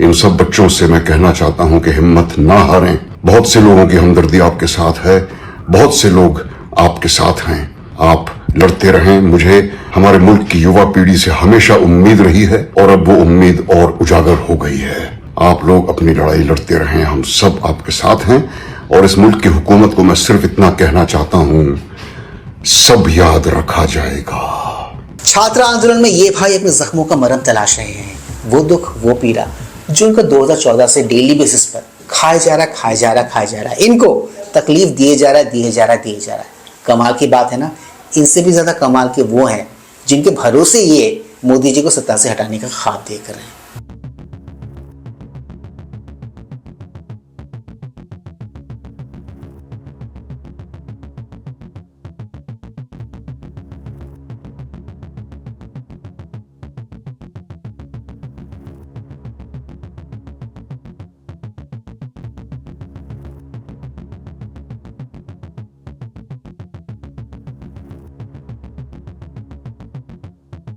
इन सब बच्चों से मैं कहना चाहता हूं कि हिम्मत ना हारें। बहुत से लोगों की हमदर्दी आपके साथ है, बहुत से लोग आपके साथ हैं। आप लड़ते रहें। मुझे हमारे मुल्क की युवा पीढ़ी से हमेशा उम्मीद रही है और अब वो उम्मीद और उजागर हो गई है। आप लोग अपनी लड़ाई लड़ते रहें, हम सब आपके साथ हैं। और इस मुल्क की हुकूमत को मैं सिर्फ इतना कहना चाहता हूं, सब याद रखा जाएगा। छात्र आंदोलन में ये भाई अपने जख्मों का मरहम तलाश रहे हैं। वो दुख, वो पीड़ा जो उनका 2014 से डेली बेसिस पर खाया जा रहा है। इनको तकलीफ दिए जा रहा है। कमाल की बात है ना, इनसे भी ज्यादा कमाल के वो हैं जिनके भरोसे ये मोदी जी को सत्ता से हटाने का ख्वाब देख रहे हैं।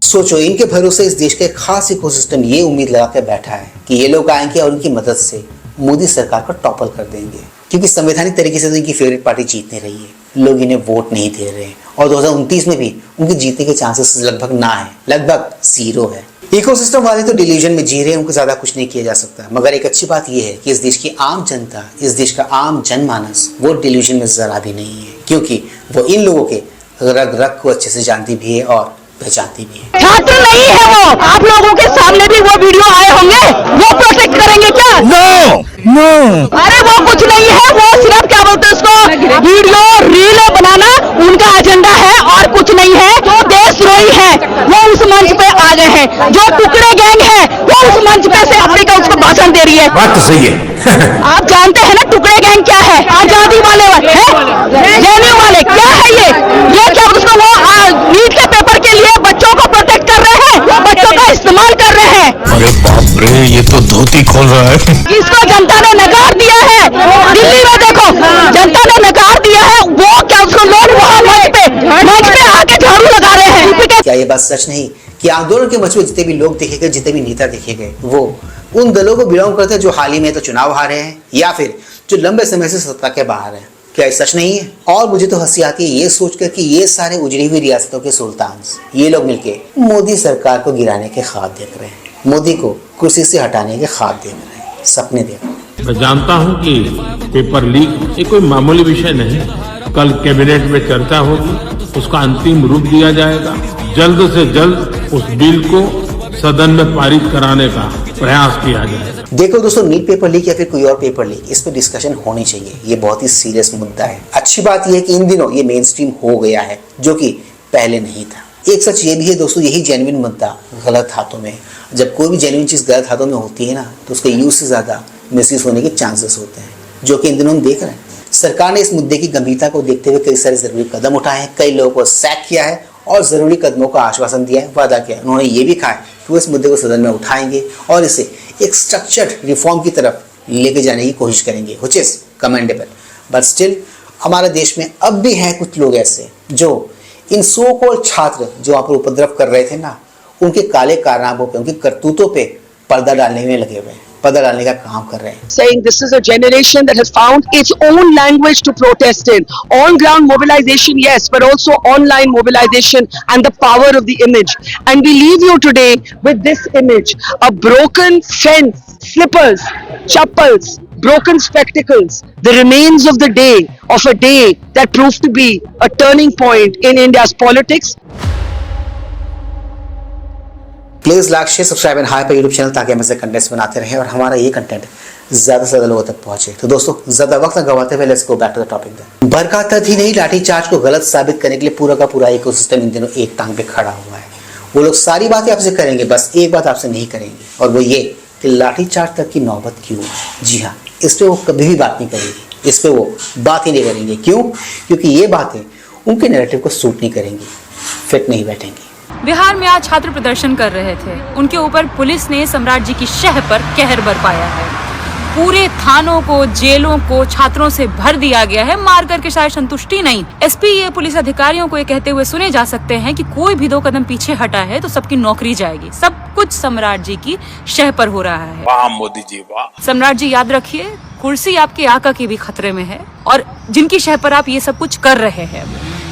सोचो, इनके भरोसे इस देश का एक खास इकोसिस्टम ये उम्मीद लगा कर बैठा है कि ये लोग आएंगे और उनकी मदद से मोदी सरकार को टॉपल कर देंगे, क्योंकि संवैधानिक तरीके से तो इनकी फेवरेट पार्टी जीतने रही है। लोग इन्हें वोट नहीं दे रहे हैं और 2029 में भी उनके जीतने के चांसेस लगभग ना है, लगभग 0 है। इकोसिस्टम वाले तो डिल्यूजन में जी रहे हैं, उनको ज्यादा कुछ नहीं किया जा सकता। मगर एक अच्छी बात यह है कि इस देश की आम जनता, इस देश का आम जनमानस वो डिल्यूजन में जरा भी नहीं है, क्योंकि वो इन लोगों के रग रग को अच्छे से जानती भी है और पहचानती भी है। छात्र नहीं है वो, आप लोगों के सामने भी वो वीडियो आए होंगे, वो प्रोटेक्ट करेंगे क्या? नो। अरे वो कुछ नहीं है, वो सिर्फ क्या बोलते हैं उसको, वीडियो रील बनाना उनका एजेंडा है और कुछ नहीं है। जो देशद्रोही है वो उस मंच पे आ गए हैं, जो टुकड़े गैंग है वो उस मंच पे से अफ्रीका उसको भाषण दे रही है। बात तो सही है। आप जानते हैं ना टुकड़े गैंग क्या है? आजादी वाले जेएनयू वाले क्या है ये क्या उसको वो नीट के पेपर के लिए बच्चों को प्रोटेक्ट कर रहे हैं, बच्चों का इस्तेमाल कर रहे हैं। अरे बाप रे, ये तो धोती खोल रहा है। इसको जनता ने नकार दिया है। दिल्ली में देखो, जनता ने नकार दिया है। वो क्या उसको लोग वहाँ मंच पे आके झाड़ू लगा रहे हैं। क्या ये बात सच नहीं कि आंदोलन के मंच में जितने भी लोग देखे गए, जितने भी नेता देखे गए, वो उन दलों को बिलोंग करते हैं जो हाल ही में तो चुनाव हारे हैं या फिर जो लंबे समय से सत्ता के बाहर हैं? क्या ये सच नहीं है? और मुझे तो हंसी आती है ये सोचकर कि ये सारे उजड़ी हुई रियासतों के सुल्तान, ये लोग मिलके मोदी सरकार को गिराने के ख्वाब देख रहे हैं, मोदी को कुर्सी से हटाने के ख्वाब देख रहे हैं, सपने देख रहे हैं। मैं जानता हूं कि पेपर लीक ये कोई मामूली विषय नहीं। कल कैबिनेट में चर्चा होगी, उसका अंतिम रूप दिया जाएगा। जल्द से जल्द उस बिल को सदन में पारित कराने का प्रयास किया जाएगा। देखो दोस्तों, नीट पेपर लीक या फिर कोई और पेपर लीक, इस पर डिस्कशन होनी चाहिए। ये बहुत ही सीरियस मुद्दा है। अच्छी बात यह है कि इन दिनों ये मेन स्ट्रीम हो गया है, जो कि पहले नहीं था। एक सच ये भी है दोस्तों, यही जेन्युइन मुद्दा गलत हाथों में, जब कोई भी जेन्युइन चीज गलत हाथों में होती है ना, तो उसके यूज से ज्यादा मिसयूज होने के चांसेस होते हैं, जो कि इन दिनों हम देख रहे हैं। सरकार ने इस मुद्दे की गंभीरता को देखते हुए कई सारे जरूरी कदम उठाए हैं, कई लोगों को सैक किया है और जरूरी कदमों का आश्वासन दिया है, वादा किया है। उन्होंने ये भी कहा है कि वो इस मुद्दे को सदन में उठाएंगे और इसे एक स्ट्रक्चर्ड रिफॉर्म की तरफ लेके जाने की कोशिश करेंगे, which is commendable. But still हमारे देश में अब भी हैं कुछ लोग ऐसे जो इन सो कॉल्ड छात्र जो वहाँ पर उपद्रव कर रहे थे ना, उनके काले कारनामों पे, उनकी करतूतों पे पर्दा डालने में लगे हुए हैं, पर्दा डालने का काम कर रहे हैं। Saying this is a generation that has found its own language to protest in. On ground mobilization, yes, but also online mobilization and the power of the image. And we leave you today with this image, a broken fence, slippers, chappals, broken spectacles, the remains of the day, of a day that proved to be a turning point in India's politics. Please like, share, subscribe and high पर YouTube channel, ताकि हम ऐसे contents बनाते रहें और हमारा ये content ज्यादा से ज्यादा लोगों तक पहुंचे। तो दोस्तों, ज्यादा वक्त न गवाते हुए let's go back to the topic. बरकात ही नहीं, लाठीचार्ज को गलत साबित करने के लिए पूरा का पूरा इकोसिस्टम इन दिनों एक टांग पे खड़ा हुआ है। वो लोग सारी बातें आपसे करेंगे, बस एक बात आपसे नहीं करेंगे, और वो ये कि लाठीचार्ज तक की नौबत क्यों? जी हाँ, इस पर वो कभी भी बात नहीं करेंगे, इस पर वो बात ही नहीं करेंगे। क्यों? क्योंकि ये बातें उनके नैरेटिव को सूट नहीं करेंगी, फिट नहीं बैठेंगी। बिहार में आज छात्र प्रदर्शन कर रहे थे, उनके ऊपर पुलिस ने सम्राट जी की शह पर कहर बरपाया है। पूरे थानों को, जेलों को छात्रों से भर दिया गया है। मार करके शायद संतुष्टि नहीं, एसपी ये पुलिस अधिकारियों को ये कहते हुए सुने जा सकते हैं कि कोई भी 2 कदम पीछे हटा है तो सबकी नौकरी जाएगी। सब कुछ सम्राट जी की शह पर हो रहा है। वाह मोदी जी वाह। सम्राट जी याद रखिए, कुर्सी आपके आका की भी खतरे में है और जिनकी शह पर आप ये सब कुछ कर रहे हैं,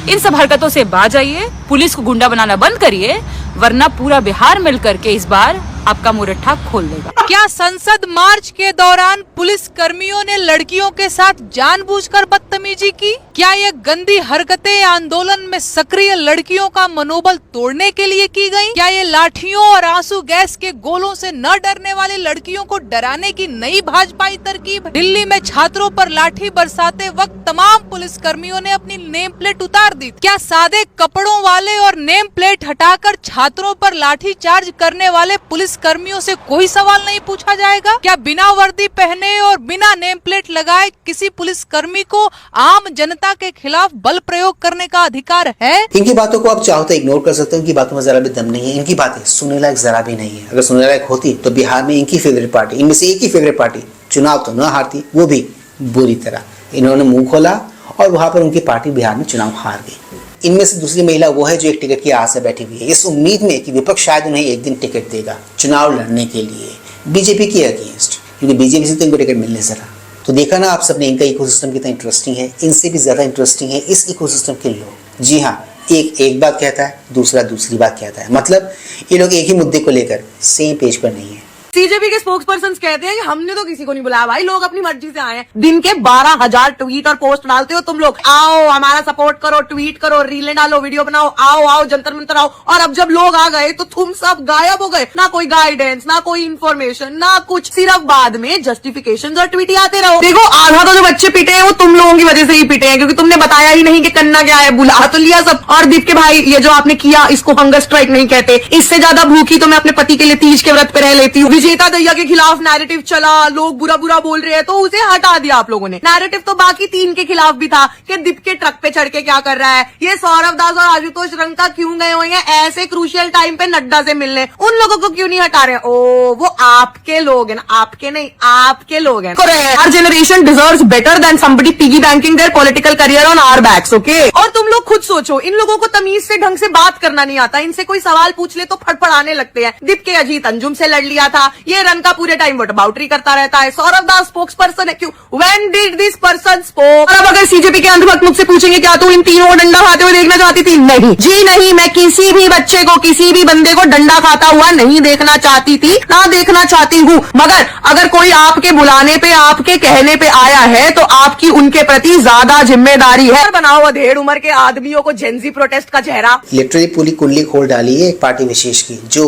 इन सब हरकतों से बाज आइए, पुलिस को गुंडा बनाना बंद करिए, वरना पूरा बिहार मिलकर के इस बार आपका मुरट्ठा खोल देगा। क्या संसद मार्च के दौरान पुलिस कर्मियों ने लड़कियों के साथ जानबूझकर बदतमीजी की? क्या ये गंदी हरकतें आंदोलन में सक्रिय लड़कियों का मनोबल तोड़ने के लिए की गई? क्या ये लाठियों और आंसू गैस के गोलों से न डरने वाली लड़कियों को डराने की नई भाजपाई तरकीब है? दिल्ली में छात्रों पर लाठी बरसाते वक्त तमाम पुलिस कर्मियों ने अपनी नेम प्लेट उतार दी। क्या सादे कपड़ों वाले और नेम प्लेट हटाकर छात्रों पर लाठी चार्ज करने वाले पुलिस कर्मियों से कोई सवाल नहीं पूछा जाएगा? क्या बिना वर्दी पहने और बिना नेम प्लेट लगाए किसी पुलिस कर्मी को आम जनता के खिलाफ बल प्रयोग करने का अधिकार है? इनकी बातों को आप चाहो तो इग्नोर कर सकते हो, इनकी बातों में जरा भी दम नहीं है, इनकी बातें सुनने लायक जरा भी नहीं है। अगर सुनने लायक होती तो बिहार में इनकी फेवरेट पार्टी, इनमें से एक ही फेवरेट पार्टी चुनाव तो न हारती, वो भी बुरी तरह। इन्होंने मुंह खोला और वहां पर उनकी पार्टी बिहार में चुनाव हार गई। इनमें से दूसरी महिला वो है जो एक टिकट की आस से बैठी हुई है, इस उम्मीद में कि विपक्ष शायद उन्हें एक दिन टिकट देगा चुनाव लड़ने के लिए बीजेपी के अगेंस्ट, क्योंकि बीजेपी से तो इनको टिकट मिलने जरा। तो देखा ना आप सबने इनका इकोसिस्टम कितना इंटरेस्टिंग है, इनसे भी ज्यादा इंटरेस्टिंग है इस इकोसिस्टम के लोग। जी हाँ, एक बात कहता है, दूसरा दूसरी बात कहता है, मतलब ये लोग एक ही मुद्दे को लेकर सेम पेज पर नहीं है। सीजेपी के स्पोक्सपर्सन कहते हैं कि हमने तो किसी को नहीं बुलाया भाई, लोग अपनी मर्जी से आए हैं। दिन के 12,000 ट्वीट और पोस्ट डालते हो तुम लोग, आओ हमारा सपोर्ट करो, ट्वीट करो, रीलें डालो, वीडियो बनाओ, आओ जंतर मंतर आओ। और अब जब लोग आ गए तो तुम सब गायब हो गए, ना कोई गाइडेंस, ना कोई इन्फॉर्मेशन, ना कुछ, सिर्फ बाद में जस्टिफिकेशन और ट्वीट आते रहो। देखो आधा तो जो बच्चे पिटे हैं वो तुम लोगों की वजह से ही पिटे हैं, क्योंकि तुमने बताया ही नहीं कि करना क्या है, बुला तो लिया सब। और दीप के भाई ये जो आपने किया इसको हंगर स्ट्राइक नहीं कहते, इससे ज्यादा भूखी तो मैं अपने पति के लिए तीज के व्रत पे रह लेती हूँ। विजेता दैया के खिलाफ नैरेटिव चला, लोग बुरा बुरा बोल रहे हैं तो उसे हटा दिया आप लोगों ने। नैरेटिव तो बाकी 3 के खिलाफ भी था कि दीप के ट्रक पे चढ़ के क्या कर रहा है, ये सौरव दास और आशुतोष रंका क्यों गए हुए हैं ऐसे क्रूशियल टाइम पे नड्डा से मिलने, उन लोगों को क्यों नहीं हटा रहे? ओ वो आपके लोग हैं ना, आपके नहीं, आपके लोग हैं। Our generation deserves better than somebody piggy banking their political career on our backs, okay? और तुम लोग खुद सोचो, इन लोगों को तमीज से ढंग से बात करना नहीं आता, इनसे कोई सवाल पूछ ले तो फड़फड़ाने लगते हैं। दीप के अजीत अंजुम से लड़ लिया था, ये रंका पूरे टाइम वोटअबाउटरी करता रहता है, सौरव दास स्पोक्स पर्सन है, क्यों? When did this person spoke? और अब अगर सीजेपी के अंधभक्त मुझसे पूछेंगे क्या तू इन तीनों को डंडा खाते हुए देखना चाहती थी? नहीं जी नहीं, मैं किसी भी बच्चे को, किसी भी बंदे को डंडा खाता हुआ नहीं देखना चाहती थी, ना देखना चाहती हूँ। मगर अगर कोई आपके बुलाने पे, आपके कहने पे आया है तो आपकी उनके प्रति ज्यादा जिम्मेदारी है। बनाओ अधेड़ उम्र के आदमियों को जेंजी प्रोटेस्ट का चेहरा। लिटरली पूरी कुंडली खोल डाली है एक पार्टी विशेष की जो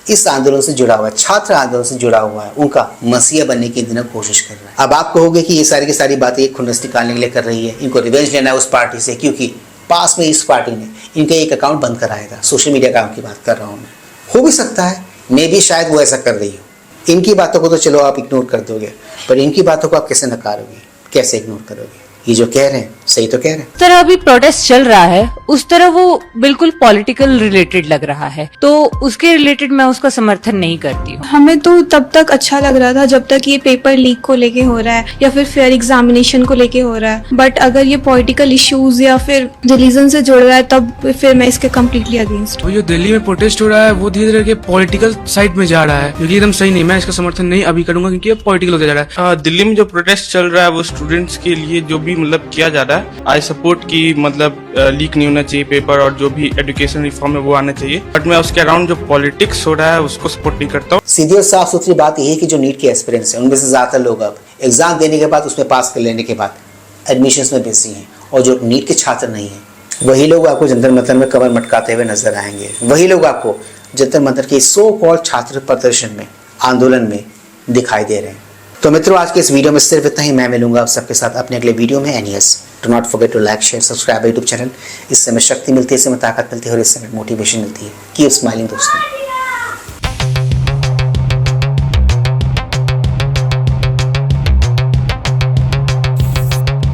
इस आंदोलन से जुड़ा हुआ है, छात्र आंदोलन से जुड़ा हुआ है, उनका मसीहा बनने की दिन कोशिश कर रहा है। अब आप कहोगे कि ये सारी की सारी बातें एक खुन्नस निकालने के लिए कर रही है, इनको रिवेंज लेना है उस पार्टी से, क्योंकि पास में इस पार्टी ने इनका एक अकाउंट बंद कराया था। सोशल मीडिया अकाउंट की बात कर रहा हूँ मैं। हो भी सकता है, मे भी शायद वो ऐसा कर रही हो। इनकी बातों को तो चलो आप इग्नोर कर दोगे, पर इनकी बातों को आप कैसे नकारोगे, कैसे इग्नोर करोगे? ये जो कह रहे हैं सही तो कह रहे हैं। जिस तरह अभी प्रोटेस्ट चल रहा है उस तरह वो बिल्कुल पॉलिटिकल रिलेटेड लग रहा है, तो उसके रिलेटेड मैं उसका समर्थन नहीं करती हूँ। हमें तो तब तक अच्छा लग रहा था जब तक ये पेपर लीक को लेके हो रहा है या फिर फेयर एग्जामिनेशन को लेके हो रहा है, बट अगर ये पॉलिटिकल इश्यूज या फिर रिलीजन से जुड़ रहा है तब फिर मैं इसके कम्प्लीटली अगेंस्ट हूँ। जो दिल्ली में प्रोटेस्ट हो रहा है वो धीरे धीरे पॉलिटिकल साइड में जा रहा है, जो कि एकदम सही नहीं। मैं इसका समर्थन नहीं अभी करूंगा क्योंकि ये पॉलिटिकल होता जा रहा है। दिल्ली में जो प्रोटेस्ट चल रहा है वो स्टूडेंट्स के लिए जो भी मतलब किया जा रहा है, आई सपोर्ट की मतलब लीक नहीं होना चाहिए पेपर, और जो भी एजुकेशन रिफॉर्म है वो आना चाहिए, बट मैं उसके अराउंड जो पॉलिटिक्स हो रहा है उसको सपोर्ट नहीं करता हूँ। सीधी और साफ सुथरी बात यही है कि जो नीट के एस्पिरेंट्स हैं उनमें से ज्यादातर लोग अब एग्जाम देने के बाद, उसमें पास कर लेने के बाद एडमिशंस में बिजी हैं, और जो नीट के छात्र नहीं हैं वही लोग आपको जंतर मंतर में कमर मटकाते हुए नजर आएंगे। वही लोग आपको जंतर मंतर के सो कॉल्ड छात्र प्रदर्शन में, आंदोलन में दिखाई दे रहे हैं। तो मित्रों, आज के इस वीडियो में सिर्फ इतना ही। मैं मिलूंगा आप सबके साथ अपने अगले वीडियो में। And yes, do not forget to like, share, subscribe YouTube channel. इससे हमें शक्ति मिलती है, इससे हमें ताकत मिलती है और इससे हमें मोटिवेशन मिलती है। कीप स्माइलिंग दोस्तों।